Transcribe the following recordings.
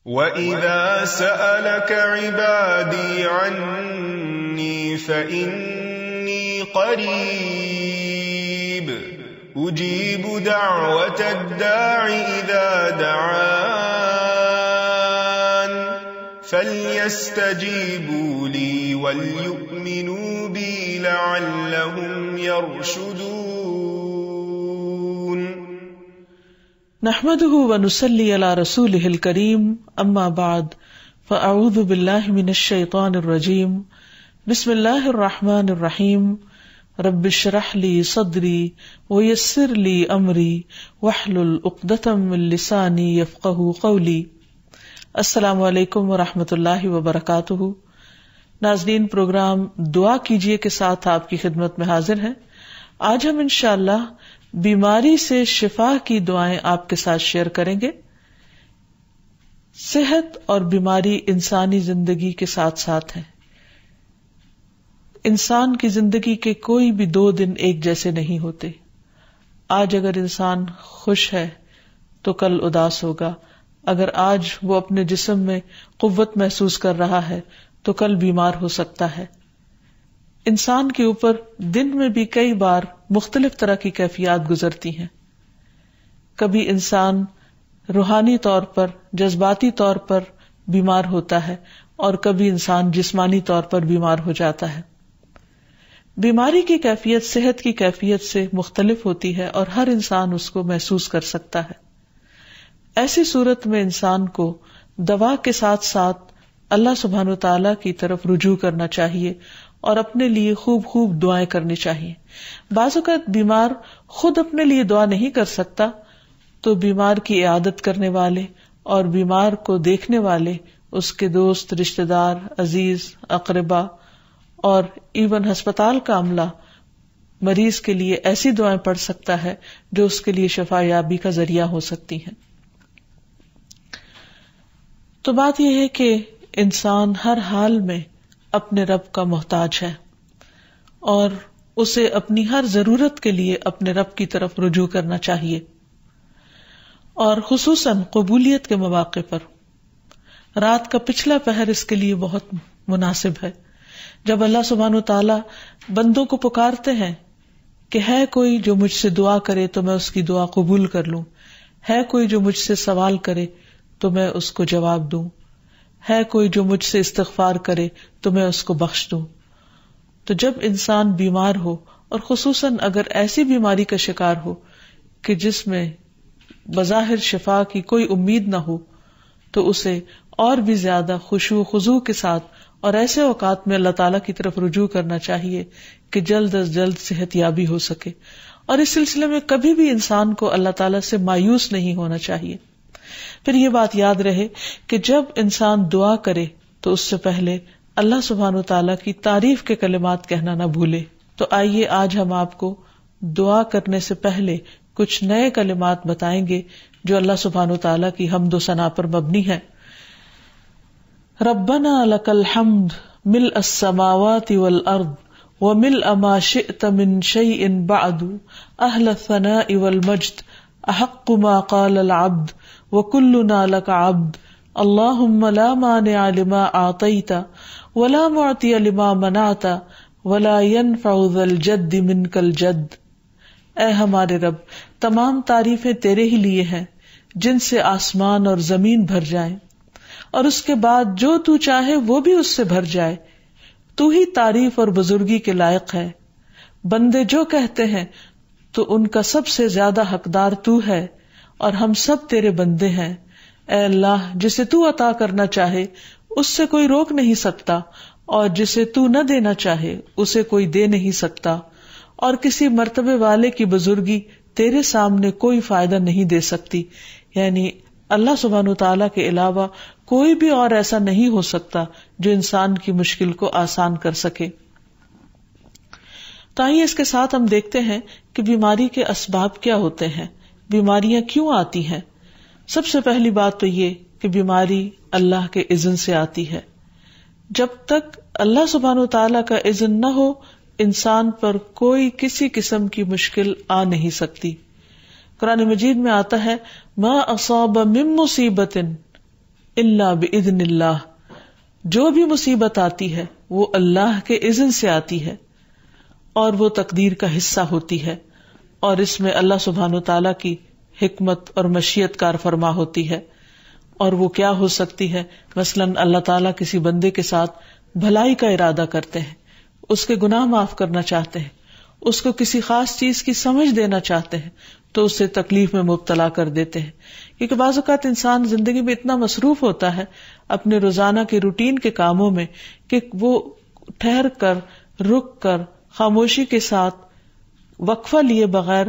وَإِذَا سَأَلَكَ عِبَادِي عَنِّي فَإِنِّي قَرِيبٌ أُجِيبُ دَعْوَةَ الدَّاعِ إِذَا دَعَانِ فَلْيَسْتَجِيبُوا لِي وَلْيُؤْمِنُوا بِي لَعَلَّهُمْ يَرْشُدُونَ نحمده ونصلي على رسوله الكريم اما بعد فاعوذ بالله من الشيطان الرجيم بسم الله الرحمن الرحيم رب اشرح لي صدري ويسر لي امري واحلل عقدة من لساني يفقهوا قولي. السلام علیکم ورحمۃ اللہ وبرکاتہ. ناظرین، پروگرام دعا کیجیے کے ساتھ آپ کی خدمت میں حاضر ہیں. آج ہم انشاءاللہ بیماری سے شفا کی دعائیں آپ کے ساتھ شیئر کریں گے. صحت اور بیماری انسانی زندگی کے ساتھ ساتھ ہیں. انسان کی زندگی کے کوئی بھی 2 دن ایک جیسے نہیں ہوتے. آج اگر انسان خوش ہے تو کل اداس ہوگا. اگر آج وہ اپنے جسم میں قوت محسوس کر رہا ہے تو کل بیمار ہو سکتا ہے. انسان کے اوپر دن میں بھی کئی بار مختلف طرح کی کیفیات گزرتی ہیں. کبھی انسان روحانی طور پر، جذباتی طور پر بیمار ہوتا ہے اور کبھی انسان جسمانی طور پر بیمار ہو جاتا ہے. بیماری کی کیفیت صحت کی کیفیت سے مختلف ہوتی ہے اور ہر انسان اس کو محسوس کر سکتا ہے. ایسی صورت میں انسان کو دوا کے ساتھ ساتھ اللہ سبحانہ وتعالی کی طرف رجوع کرنا چاہیے اور اپنے لیے خوب خوب دعائیں کرنی چاہیے. بعض اوقات بیمار خود اپنے لیے دعا نہیں کر سکتا تو بیمار کی عیادت کرنے والے اور بیمار کو دیکھنے والے، اس کے دوست، رشتہ دار، عزیز، اقربا اور ایون ہسپتال کا عملہ مریض کے لیے ایسی دعائیں پڑھ سکتا ہے جو اس کے لیے شفا یابی کا ذریعہ ہو سکتی ہیں. تو بات یہ ہے کہ انسان ہر حال میں اپنے رب کا محتاج ہے اور اسے اپنی ہر ضرورت کے لیے اپنے رب کی طرف رجوع کرنا چاہیے، اور خصوصاً قبولیت کے مواقع پر. رات کا پچھلا پہر اس کے لیے بہت مناسب ہے، جب اللہ سبحانہ وتعالی بندوں کو پکارتے ہیں کہ ہے کوئی جو مجھ سے دعا کرے تو میں اس کی دعا قبول کر لوں، ہے کوئی جو مجھ سے سوال کرے تو میں اس کو جواب دوں، ہے کوئی جو مجھ سے استغفار کرے تو میں اس کو بخش دوں. تو جب انسان بیمار ہو اور خصوصاً اگر ایسی بیماری کا شکار ہو کہ جس میں بظاہر شفا کی کوئی امید نہ ہو، تو اسے اور بھی زیادہ خشوع و خضوع کے ساتھ اور ایسے اوقات میں اللہ تعالیٰ کی طرف رجوع کرنا چاہیے کہ جلد از جلد صحت یابی ہو سکے. اور اس سلسلے میں کبھی بھی انسان کو اللہ تعالیٰ سے مایوس نہیں ہونا چاہیے. پھر یہ بات یاد رہے کہ جب انسان دعا کرے تو اس سے پہلے اللہ سبحانہ وتعالیٰ کی تعریف کے کلمات کہنا نہ بھولے. تو آئیے آج ہم آپ کو دعا کرنے سے پہلے کچھ نئے کلمات بتائیں گے جو اللہ سبحانہ وتعالیٰ کی حمد و ثنا پر مبنی ہے. ربنا لک الحمد ملء السماوات والارض وملء ما شئت من شیء بعد اہل الثناء والمجد احق ما قال العبد وكلنا لك عبد اللهم لا مانع لما اعطيت ولا معطي لما منعت ولا ينفع ذا الجد منك الجد. اے ہمارے رب، تمام تعریفیں تیرے ہی لیے ہیں جن سے آسمان اور زمین بھر جائیں اور اس کے بعد جو تو چاہے وہ بھی اس سے بھر جائے. تو ہی تعریف اور بزرگی کے لائق ہے. بندے جو کہتے ہیں تو ان کا سب سے زیادہ حقدار تو ہے اور ہم سب تیرے بندے ہیں. اے اللہ، جسے تو عطا کرنا چاہے اس سے کوئی روک نہیں سکتا اور جسے تو نہ دینا چاہے اسے کوئی دے نہیں سکتا، اور کسی مرتبے والے کی بزرگی تیرے سامنے کوئی فائدہ نہیں دے سکتی. یعنی اللہ سبحانہ وتعالیٰ کے علاوہ کوئی بھی اور ایسا نہیں ہو سکتا جو انسان کی مشکل کو آسان کر سکے. تو آئیے اس کے ساتھ ہم دیکھتے ہیں کہ بیماری کے اسباب کیا ہوتے ہیں، بیماریاں کیوں آتی ہیں. سب سے پہلی بات تو یہ کہ بیماری اللہ کے اذن سے آتی ہے. جب تک اللہ سبحانہ وتعالیٰ کا اذن نہ ہو انسان پر کوئی کسی قسم کی مشکل آ نہیں سکتی. قرآن مجید میں آتا ہے ما اصاب من مصیبت الا باذن اللہ، جو بھی مصیبت آتی ہے وہ اللہ کے اذن سے آتی ہے اور وہ تقدیر کا حصہ ہوتی ہے، اور اس میں اللہ سبحانہ وتعالی کی حکمت اور مشیت کار فرما ہوتی ہے. اور وہ کیا ہو سکتی ہے؟ مثلاً اللہ تعالیٰ کسی بندے کے ساتھ بھلائی کا ارادہ کرتے ہیں، اس کے گناہ معاف کرنا چاہتے ہیں، اس کو کسی خاص چیز کی سمجھ دینا چاہتے ہیں تو اسے تکلیف میں مبتلا کر دیتے ہیں. کیونکہ بعض اوقات انسان زندگی میں اتنا مصروف ہوتا ہے اپنے روزانہ کے روٹین کے کاموں میں کہ وہ ٹھہر کر، رک کر، خاموشی کے ساتھ وقفہ لیے بغیر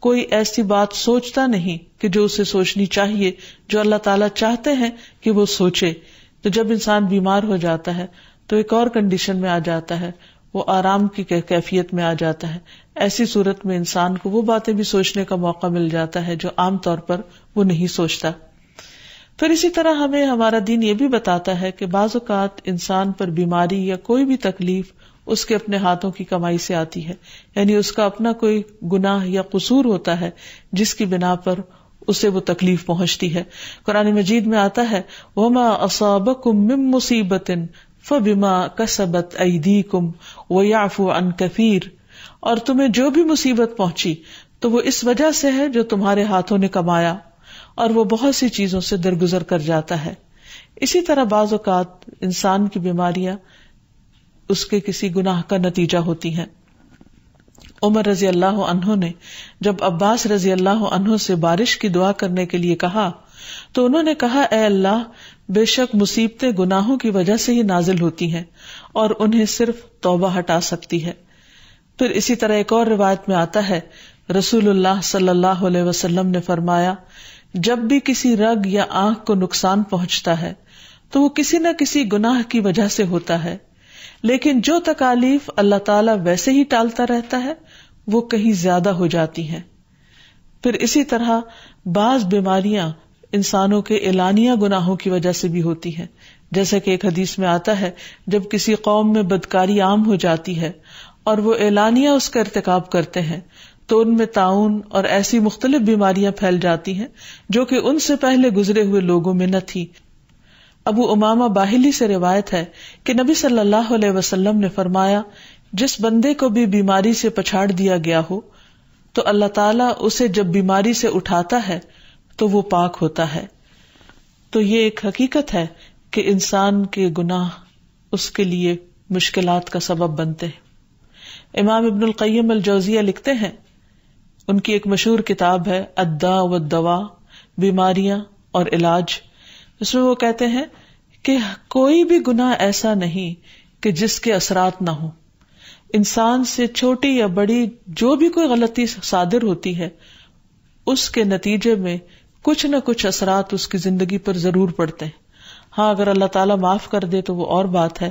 کوئی ایسی بات سوچتا نہیں کہ جو اسے سوچنی چاہیے، جو اللہ تعالیٰ چاہتے ہیں کہ وہ سوچے. تو جب انسان بیمار ہو جاتا ہے تو ایک اور کنڈیشن میں آ جاتا ہے، وہ آرام کی کیفیت میں آ جاتا ہے. ایسی صورت میں انسان کو وہ باتیں بھی سوچنے کا موقع مل جاتا ہے جو عام طور پر وہ نہیں سوچتا. پھر اسی طرح ہمیں ہمارا دین یہ بھی بتاتا ہے کہ بعض اوقات انسان پر بیماری یا کوئی بھی تکلیف اس کے اپنے ہاتھوں کی کمائی سے آتی ہے، یعنی اس کا اپنا کوئی گناہ یا قصور ہوتا ہے جس کی بنا پر اسے وہ تکلیف پہنچتی ہے. قرآن مجید میں آتا ہے وَمَا أَصَابَكُم مِّن مُّصِيبَةٍ فَبِمَا كَسَبَتْ أَيْدِيكُمْ وَيَعْفُو عَن كَثِيرٍ، اور تمہیں جو بھی مصیبت پہنچی تو وہ اس وجہ سے ہے جو تمہارے ہاتھوں نے کمایا، اور وہ بہت سی چیزوں سے درگزر کر جاتا ہے. اسی طرح بعض اوقات انسان کی بیماریاں اس کے کسی گناہ کا نتیجہ ہوتی ہیں. عمر رضی اللہ عنہ نے جب عباس رضی اللہ عنہ سے بارش کی دعا کرنے کے لیے کہا تو انہوں نے کہا اے اللہ، بے شک مصیبتیں گناہوں کی وجہ سے ہی نازل ہوتی ہیں اور انہیں صرف توبہ ہٹا سکتی ہے. پھر اسی طرح ایک اور روایت میں آتا ہے رسول اللہ صلی اللہ علیہ وسلم نے فرمایا جب بھی کسی رگ یا آنکھ کو نقصان پہنچتا ہے تو وہ کسی نہ کسی گناہ کی وجہ سے ہوتا ہے، لیکن جو تکالیف اللہ تعالیٰ ویسے ہی ٹالتا رہتا ہے وہ کہیں زیادہ ہو جاتی ہیں. پھر اسی طرح بعض بیماریاں انسانوں کے اعلانیہ گناہوں کی وجہ سے بھی ہوتی ہیں، جیسے کہ ایک حدیث میں آتا ہے جب کسی قوم میں بدکاری عام ہو جاتی ہے اور وہ اعلانیہ اس کا ارتکاب کرتے ہیں تو ان میں طاعون اور ایسی مختلف بیماریاں پھیل جاتی ہیں جو کہ ان سے پہلے گزرے ہوئے لوگوں میں نہ تھی. ابو امامہ باہلی سے روایت ہے کہ نبی صلی اللہ علیہ وسلم نے فرمایا جس بندے کو بھی بیماری سے پچھاڑ دیا گیا ہو تو اللہ تعالیٰ اسے جب بیماری سے اٹھاتا ہے تو وہ پاک ہوتا ہے. تو یہ ایک حقیقت ہے کہ انسان کے گناہ اس کے لیے مشکلات کا سبب بنتے ہیں. امام ابن القیم الجوزیہ لکھتے ہیں، ان کی ایک مشہور کتاب ہے الداء والدواء، بیماریاں اور علاج، اس میں وہ کہتے ہیں کہ کوئی بھی گناہ ایسا نہیں کہ جس کے اثرات نہ ہوں. انسان سے چھوٹی یا بڑی جو بھی کوئی غلطی صادر ہوتی ہے اس کے نتیجے میں کچھ نہ کچھ اثرات اس کی زندگی پر ضرور پڑتے ہیں. ہاں اگر اللہ تعالیٰ معاف کر دے تو وہ اور بات ہے،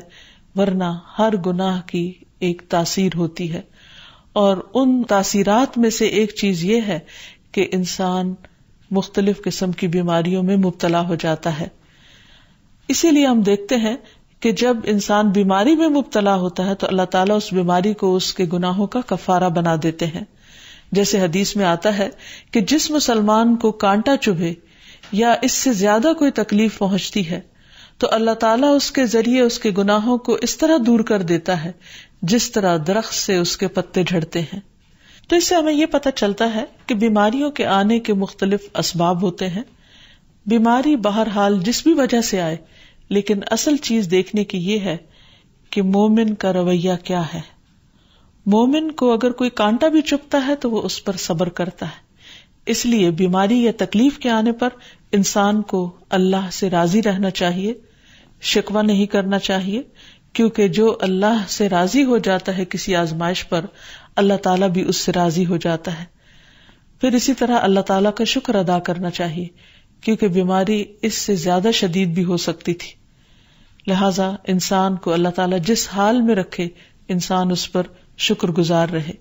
ورنہ ہر گناہ کی ایک تاثیر ہوتی ہے، اور ان تاثیرات میں سے ایک چیز یہ ہے کہ انسان مختلف قسم کی بیماریوں میں مبتلا ہو جاتا ہے. اسی لیے ہم دیکھتے ہیں کہ جب انسان بیماری میں مبتلا ہوتا ہے تو اللہ تعالیٰ اس بیماری کو اس کے گناہوں کا کفارہ بنا دیتے ہیں. جیسے حدیث میں آتا ہے کہ جس مسلمان کو کانٹا چبھے یا اس سے زیادہ کوئی تکلیف پہنچتی ہے تو اللہ تعالیٰ اس کے ذریعے اس کے گناہوں کو اس طرح دور کر دیتا ہے جس طرح درخت سے اس کے پتے جھڑتے ہیں. تو اس سے ہمیں یہ پتہ چلتا ہے کہ بیماریوں کے آنے کے مختلف اسباب ہوتے ہیں. بیماری بہرحال جس بھی وجہ سے آئے، لیکن اصل چیز دیکھنے کی یہ ہے کہ مومن کا رویہ کیا ہے. مومن کو اگر کوئی کانٹا بھی چبھتا ہے تو وہ اس پر صبر کرتا ہے. اس لیے بیماری یا تکلیف کے آنے پر انسان کو اللہ سے راضی رہنا چاہیے، شکوہ نہیں کرنا چاہیے، کیونکہ جو اللہ سے راضی ہو جاتا ہے کسی آزمائش پر، اللہ تعالیٰ بھی اس سے راضی ہو جاتا ہے. پھر اسی طرح اللہ تعالیٰ کا شکر ادا کرنا چاہیے، کیونکہ بیماری اس سے زیادہ شدید بھی ہو سکتی تھی. لہذا انسان کو اللہ تعالیٰ جس حال میں رکھے انسان اس پر شکر گزار رہے.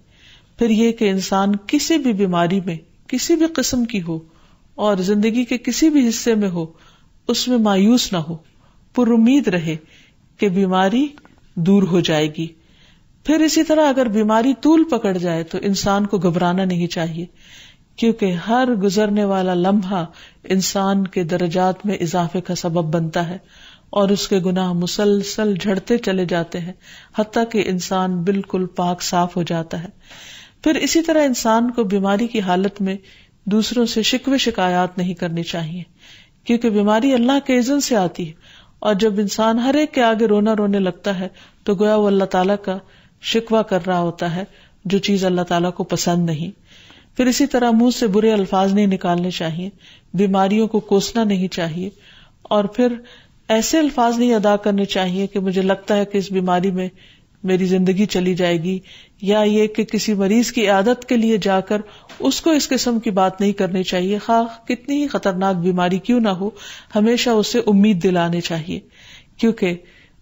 پھر یہ کہ انسان کسی بھی بیماری میں کسی بھی قسم کی ہو اور زندگی کے کسی بھی حصے میں ہو اس میں مایوس نہ ہو، پر امید رہے کہ بیماری دور ہو جائے گی. پھر اسی طرح اگر بیماری طول پکڑ جائے تو انسان کو گھبرانا نہیں چاہیے، کیونکہ ہر گزرنے والا لمحہ انسان کے درجات میں اضافے کا سبب بنتا ہے اور اس کے گناہ مسلسل جھڑتے چلے جاتے ہیں حتیٰ کہ انسان بالکل پاک صاف ہو جاتا ہے. پھر اسی طرح انسان کو بیماری کی حالت میں دوسروں سے شکوے شکایات نہیں کرنی چاہیے، کیونکہ بیماری اللہ کے اذن سے آتی ہے، اور جب انسان ہر ایک کے آگے رونے لگتا ہے تو گویا وہ اللہ تعالیٰ کا شکوہ کر رہا ہوتا ہے، جو چیز اللہ تعالیٰ کو پسند نہیں. پھر اسی طرح منہ سے برے الفاظ نہیں نکالنے چاہیے، بیماریوں کو کوسنا نہیں چاہیے، اور پھر ایسے الفاظ نہیں ادا کرنے چاہیے کہ مجھے لگتا ہے کہ اس بیماری میں میری زندگی چلی جائے گی، یا یہ کہ کسی مریض کی عیادت کے لیے جا کر اس کو اس قسم کی بات نہیں کرنی چاہیے، خواہ کتنی ہی خطرناک بیماری کیوں نہ ہو. ہمیشہ اسے امید دلانے چاہیے، کیونکہ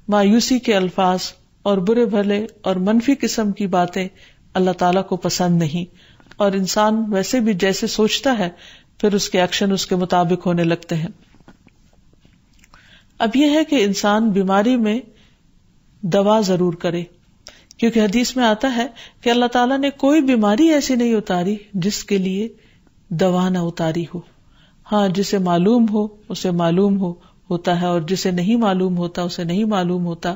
مایوسی کے الفاظ اور برے بھلے اور منفی قسم کی باتیں اللہ تعالیٰ کو پسند نہیں، اور انسان ویسے بھی جیسے سوچتا ہے پھر اس کے ایکشن اس کے مطابق ہونے لگتے ہیں. اب یہ ہے کہ انسان بیماری میں دوا ضرور کرے، کیونکہ حدیث میں آتا ہے کہ اللہ تعالیٰ نے کوئی بیماری ایسی نہیں اتاری جس کے لیے دوا نہ اتاری ہو. ہاں، جسے معلوم ہو اسے معلوم ہوتا ہے، اور جسے نہیں معلوم ہوتا اسے نہیں معلوم ہوتا.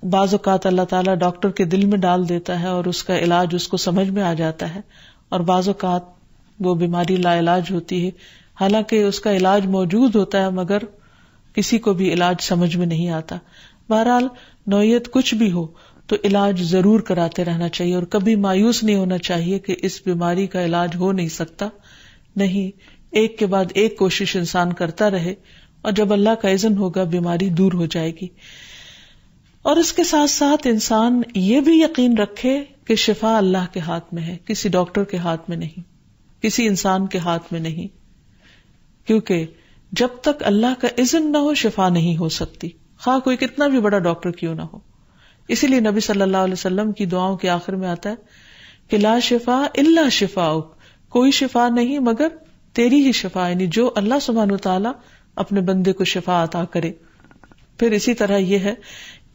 بعض اوقات اللہ تعالیٰ ڈاکٹر کے دل میں ڈال دیتا ہے اور اس کا علاج اس کو سمجھ میں آ جاتا ہے، اور بعض اوقات وہ بیماری لا علاج ہوتی ہے، حالانکہ اس کا علاج موجود ہوتا ہے مگر کسی کو بھی علاج سمجھ میں نہیں آتا. بہرحال نوعیت کچھ بھی ہو تو علاج ضرور کراتے رہنا چاہیے، اور کبھی مایوس نہیں ہونا چاہیے کہ اس بیماری کا علاج ہو نہیں سکتا. نہیں، ایک کے بعد ایک کوشش انسان کرتا رہے، اور جب اللہ کا اذن ہوگا بیماری دور ہو جائے گی. اور اس کے ساتھ ساتھ انسان یہ بھی یقین رکھے کہ شفا اللہ کے ہاتھ میں ہے، کسی ڈاکٹر کے ہاتھ میں نہیں، کسی انسان کے ہاتھ میں نہیں، کیونکہ جب تک اللہ کا اذن نہ ہو شفا نہیں ہو سکتی، خواہ کوئی کتنا بھی بڑا ڈاکٹر کیوں نہ ہو. اسی لیے نبی صلی اللہ علیہ وسلم کی دعاؤں کے آخر میں آتا ہے کہ لا شفا الا شفاؤک، کوئی شفا نہیں مگر تیری ہی شفا، یعنی جو اللہ سبحانہ وتعالی اپنے بندے کو شفا عطا کرے. پھر اسی طرح یہ ہے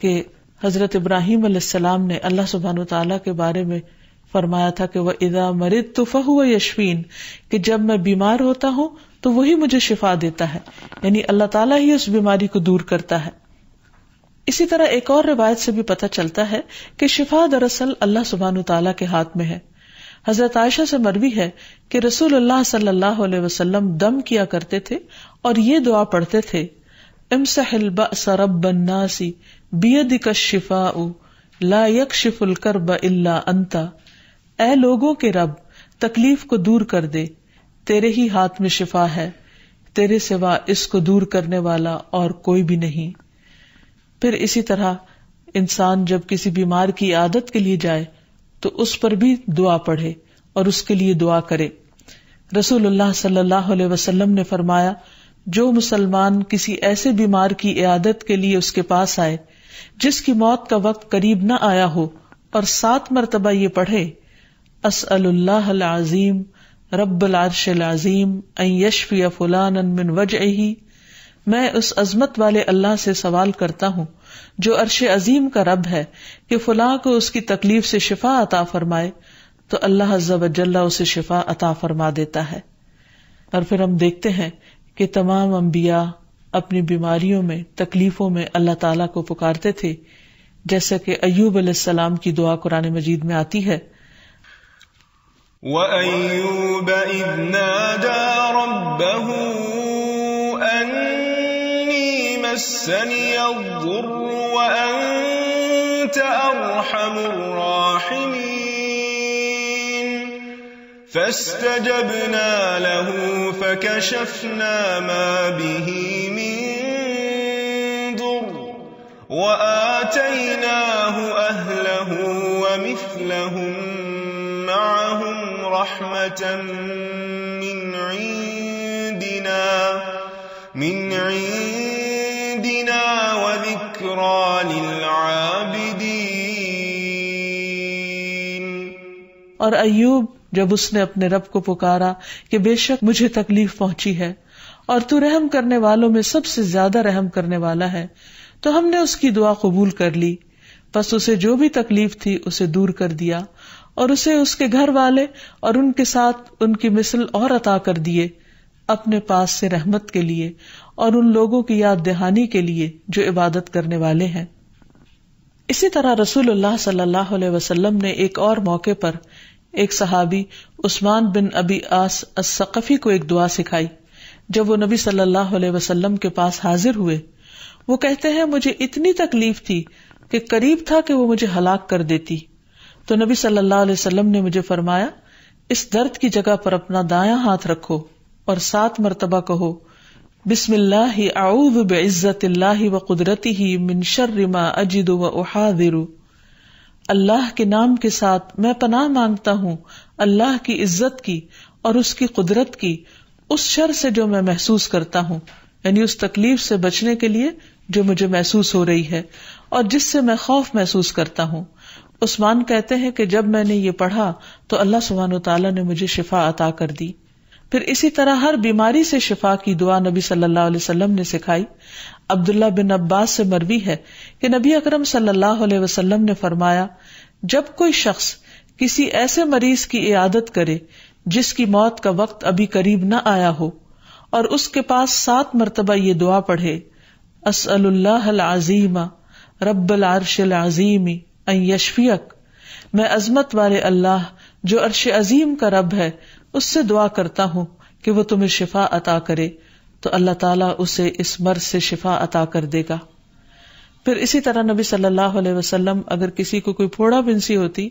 کہ حضرت ابراہیم علیہ السلام نے اللہ سبحانہ وتعالی کے بارے میں فرمایا تھا کہ وَإِذَا مَرِضْتُ فَهُوَ يَشْفِينِ، کہ جب میں بیمار ہوتا ہوں تو وہی مجھے شفا دیتا ہے، یعنی اللہ تعالیٰ ہی اس بیماری کو دور کرتا ہے. اسی طرح ایک اور روایت سے بھی پتہ چلتا ہے کہ شفا دراصل اللہ سبحانہ وتعالی کے ہاتھ میں ہے. حضرت عائشہ سے مروی ہے کہ رسول اللہ صلی اللہ علیہ وسلم دم کیا کرتے تھے اور یہ دعا پڑھتے تھے، امسح البأس رب الناس بیدک الشفاء لا یکشف الکرب الا انت، اے لوگوں کے رب تکلیف کو دور کر دے، تیرے ہی ہاتھ میں شفا ہے، تیرے سوا اس کو دور کرنے والا اور کوئی بھی نہیں. پھر اسی طرح انسان جب کسی بیمار کی عادت کے لیے جائے تو اس پر بھی دعا پڑھے اور اس کے لیے دعا کرے. رسول اللہ صلی اللہ علیہ وسلم نے فرمایا، جو مسلمان کسی ایسے بیمار کی عیادت کے لیے اس کے پاس آئے جس کی موت کا وقت قریب نہ آیا ہو اور 7 مرتبہ یہ پڑھے، اسأل اللہ العظیم رب العرش العظیم ان یشفی فلانا من وجعہ، میں اس عظمت والے اللہ سے سوال کرتا ہوں جو عرش عظیم کا رب ہے کہ فلاں کو اس کی تکلیف سے شفا عطا فرمائے، تو اللہ عز و جل اسے شفا عطا فرما دیتا ہے. اور پھر ہم دیکھتے ہیں کہ تمام انبیاء اپنی بیماریوں میں تکلیفوں میں اللہ تعالیٰ کو پکارتے تھے، جیسا کہ ایوب علیہ السلام کی دعا قرآن مجید میں آتی ہے، وَأَيُّوبَ إِذْ نَادَى رَبَّهُ أَنِّي مَسَّنِيَ الضُّرُّ وَأَنْتَ أَرْحَمُ الرَّاحِمِينَ فَاسْتَجَبْنَا لَهُ فَكَشَفْنَا مَا بِهِ مِنْ ضُرٍّ وَآتَيْنَاهُ أَهْلَهُ وَمِثْلَهُمْ مَعَهُمْ رَحْمَةً مِنْ عِنْدِنَا وَذِكْرَى لِلْعَابِدِينَ. اور ایوب جب اس نے اپنے رب کو پکارا کہ بے شک مجھے تکلیف پہنچی ہے اور تو رحم کرنے والوں میں سب سے زیادہ رحم کرنے والا ہے، تو ہم نے اس کی دعا قبول کر لی، پس اسے جو بھی تکلیف تھی اسے دور کر دیا اور اسے اس کے گھر والے اور ان کے ساتھ ان کی مثل اور عطا کر دیے اپنے پاس سے رحمت کے لیے اور ان لوگوں کی یاد دہانی کے لیے جو عبادت کرنے والے ہیں۔ اسی طرح رسول اللہ صلی اللہ علیہ وسلم نے ایک اور موقع پر ایک صحابی عثمان بن ابی عاص الثقفی کو ایک دعا سکھائی۔ جب وہ نبی صلی اللہ علیہ وسلم کے پاس حاضر ہوئے، وہ کہتے ہیں مجھے اتنی تکلیف تھی کہ قریب تھا کہ وہ مجھے ہلاک کر دیتی، تو نبی صلی اللہ علیہ وسلم نے مجھے فرمایا اس درد کی جگہ پر اپنا دایاں ہاتھ رکھو اور 7 مرتبہ کہو بسم اللہ اعوذ بعزت اللہ وقدرتہ من شر ما اجد واحاذر، اللہ کے نام کے ساتھ میں پناہ مانگتا ہوں اللہ کی عزت کی اور اس کی قدرت کی اس شر سے جو میں محسوس کرتا ہوں، یعنی اس تکلیف سے بچنے کے لیے جو مجھے محسوس ہو رہی ہے اور جس سے میں خوف محسوس کرتا ہوں۔ عثمان کہتے ہیں کہ جب میں نے یہ پڑھا تو اللہ سبحانہ وتعالی نے مجھے شفا عطا کر دی۔ پھر اسی طرح ہر بیماری سے شفا کی دعا نبی صلی اللہ علیہ وسلم نے سکھائی۔ عبداللہ بن عباس سے مروی ہے کہ نبی اکرم صلی اللہ علیہ وسلم نے فرمایا جب کوئی شخص کسی ایسے مریض کی عیادت کرے جس کی موت کا وقت ابھی قریب نہ آیا ہو اور اس کے پاس 7 مرتبہ یہ دعا پڑھے اسأل اللہ العظیم رب العرش العظیم ان یشفیک، میں عظمت والے اللہ جو عرش عظیم کا رب ہے اس سے دعا کرتا ہوں کہ وہ تمہیں شفا عطا کرے، تو اللہ تعالیٰ اسے اس مرض سے شفا عطا کر دے گا۔ پھر اسی طرح نبی صلی اللہ علیہ وسلم اگر کسی کو کوئی پھوڑا بنسی ہوتی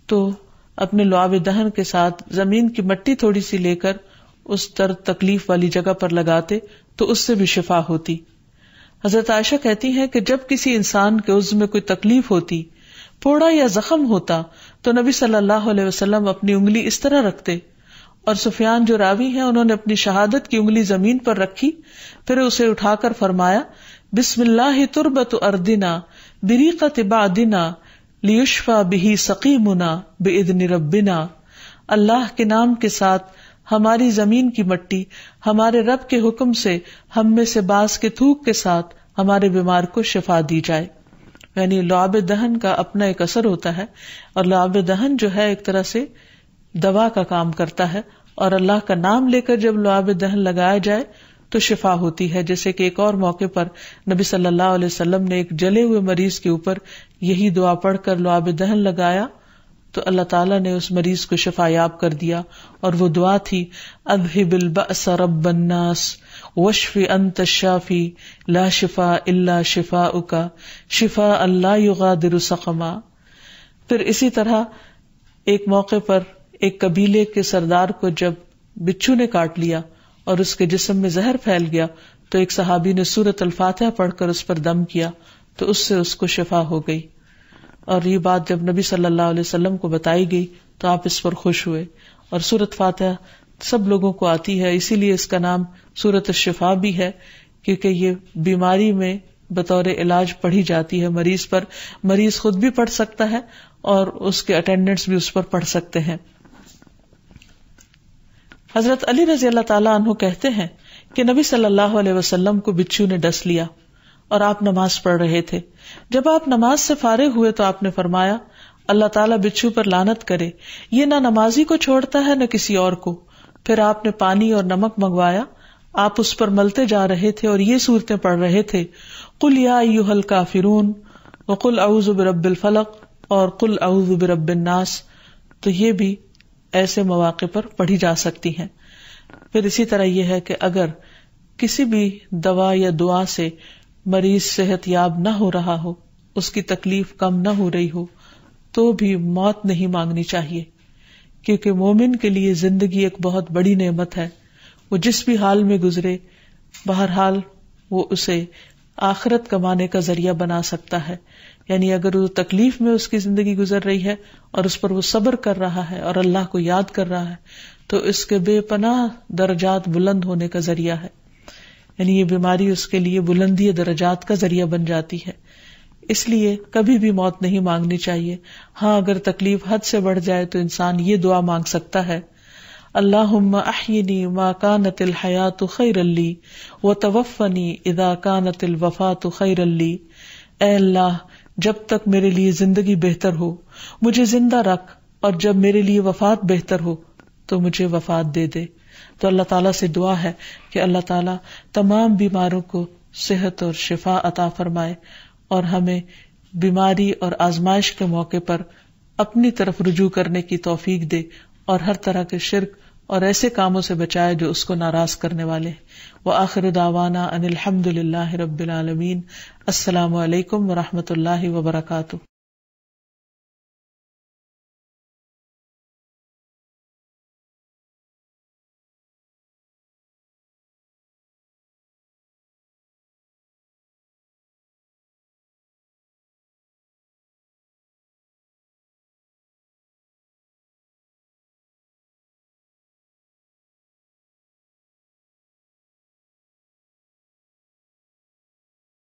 تو اپنے لعاب دہن کے ساتھ زمین کی مٹی تھوڑی سی لے کر اس درد تکلیف والی جگہ پر لگاتے تو اس سے بھی شفا ہوتی۔ حضرت عائشہ کہتی ہیں کہ جب کسی انسان کے عضو میں کوئی تکلیف ہوتی، پھوڑا یا زخم ہوتا، تو نبی صلی اللہ علیہ وسلم اپنی انگلی اس طرح رکھتے، اور سفیان جو راوی ہیں انہوں نے اپنی شہادت کی انگلی زمین پر رکھی، پھر اسے اٹھا کر فرمایا بسم اللہ تربت اردنا بریقت بعدنا لیشفى به سقیمنا باذن ربنا، اللہ کے نام کے ساتھ ہماری زمین کی مٹی ہمارے رب کے حکم سے ہم میں سے باز کے تھوک کے ساتھ ہمارے بیمار کو شفا دی جائے۔ یعنی لعاب دہن کا اپنا ایک اثر ہوتا ہے، اور لعاب دہن جو ہے ایک طرح سے دوا کا کام کرتا ہے، اور اللہ کا نام لے کر جب لعاب دہن لگایا جائے تو شفا ہوتی ہے۔ جیسے کہ ایک اور موقع پر نبی صلی اللہ علیہ وسلم نے ایک جلے ہوئے مریض کے اوپر یہی دعا پڑھ کر لعاب دہن لگایا تو اللہ تعالیٰ نے اس مریض کو شفا یاب کر دیا، اور وہ دعا تھی اذہب البأس رب الناس واشف انت الشافی لا شفاء الا شفاؤک شفاء لا یغادر سقما۔ پھر اسی طرح ایک موقع پر ایک قبیلے کے سردار کو جب بچھو نے کاٹ لیا اور اس کے جسم میں زہر پھیل گیا تو ایک صحابی نے سورۃ الفاتحہ پڑھ کر اس پر دم کیا تو اس سے اس کو شفا ہو گئی، اور یہ بات جب نبی صلی اللہ علیہ وسلم کو بتائی گئی تو آپ اس پر خوش ہوئے۔ اور سورۃ فاتحہ سب لوگوں کو آتی ہے، اسی لیے اس کا نام سورۃ الشفا بھی ہے، کیونکہ یہ بیماری میں بطور علاج پڑھی جاتی ہے مریض پر، مریض خود بھی پڑھ سکتا ہے اور اس کے اٹینڈنٹس بھی اس پر پڑھ سکتے ہیں۔ حضرت علی رضی اللہ تعالیٰ عنہ کہتے ہیں کہ نبی صلی اللہ علیہ وسلم کو بچھو نے ڈس لیا اور آپ نماز پڑھ رہے تھے۔ جب آپ نماز سے فارغ ہوئے تو آپ نے فرمایا اللہ تعالیٰ بچھو پر لعنت کرے، یہ نہ نمازی کو چھوڑتا ہے نہ کسی اور کو۔ پھر آپ نے پانی اور نمک منگوایا، آپ اس پر ملتے جا رہے تھے اور یہ صورتیں پڑھ رہے تھے قل یا ایھا الکافرون وقل اعوذ برب الفلق اور قل اعوذ برب الناس، تو یہ بھی ایسے مواقع پر پڑھی جا سکتی ہیں۔ پھر اسی طرح یہ ہے کہ اگر کسی بھی دوا یا دعا سے مریض صحت یاب نہ ہو رہا ہو، اس کی تکلیف کم نہ ہو رہی ہو، تو بھی موت نہیں مانگنی چاہیے، کیونکہ مومن کے لیے زندگی ایک بہت بڑی نعمت ہے۔ وہ جس بھی حال میں گزرے، بہرحال وہ اسے آخرت کمانے کا ذریعہ بنا سکتا ہے۔ یعنی اگر وہ تکلیف میں اس کی زندگی گزر رہی ہے اور اس پر وہ صبر کر رہا ہے اور اللہ کو یاد کر رہا ہے تو اس کے بے پناہ درجات بلند ہونے کا ذریعہ ہے، یعنی یہ بیماری اس کے لیے بلندی درجات کا ذریعہ بن جاتی ہے۔ اس لیے کبھی بھی موت نہیں مانگنی چاہیے۔ ہاں اگر تکلیف حد سے بڑھ جائے تو انسان یہ دعا مانگ سکتا ہے اللہم احینی ما کانت الحیات خیرا لی وتوفنی اذا کانت الوفات خیرا لی، اے اللہ جب تک میرے لیے زندگی بہتر ہو مجھے زندہ رکھ، اور جب میرے لیے وفات بہتر ہو تو مجھے وفات دے دے. تو اللہ تعالیٰ سے دعا ہے کہ اللہ تعالیٰ تمام بیماروں کو صحت اور شفا عطا فرمائے اور ہمیں بیماری اور آزمائش کے موقع پر اپنی طرف رجوع کرنے کی توفیق دے اور ہر طرح کے شرک اور ایسے کاموں سے بچائے جو اس کو ناراض کرنے والے. وآخر دعوانا ان الحمد للہ رب العالمین. السلام علیکم ورحمۃ اللہ وبرکاتہ.